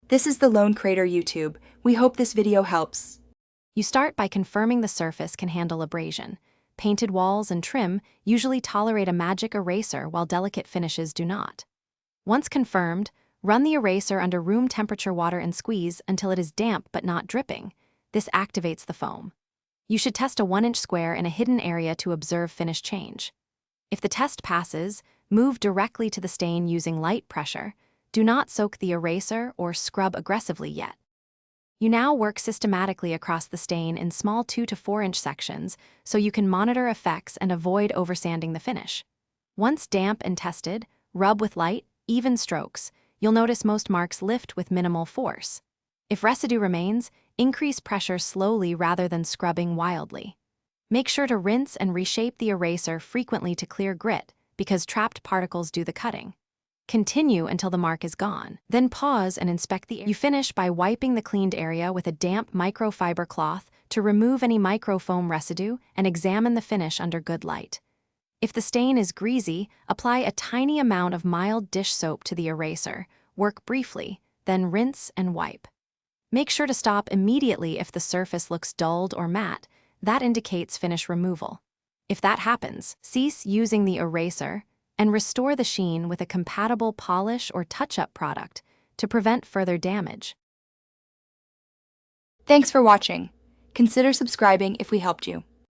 This is the Lone Crater YouTube. We hope this video helps. You start by confirming the surface can handle abrasion. Painted walls and trim usually tolerate a magic eraser while delicate finishes do not. Once confirmed, run the eraser under room temperature water and squeeze until it is damp but not dripping. This activates the foam. You should test a 1-inch square in a hidden area to observe finish change. If the test passes, move directly to the stain using light pressure. Do not soak the eraser or scrub aggressively yet. You now work systematically across the stain in small 2 to 4-inch sections so you can monitor effects and avoid oversanding the finish. Once damp and tested, rub with light, even strokes. You'll notice most marks lift with minimal force. If residue remains, increase pressure slowly rather than scrubbing wildly. Make sure to rinse and reshape the eraser frequently to clear grit, because trapped particles do the cutting. Continue until the mark is gone. Then pause and inspect the area. You finish by wiping the cleaned area with a damp microfiber cloth to remove any microfoam residue and examine the finish under good light. If the stain is greasy, apply a tiny amount of mild dish soap to the eraser. Work briefly, then rinse and wipe. Make sure to stop immediately if the surface looks dulled or matte. That indicates finish removal. If that happens, cease using the eraser and restore the sheen with a compatible polish or touch-up product to prevent further damage. Thanks for watching. Consider subscribing if we helped you.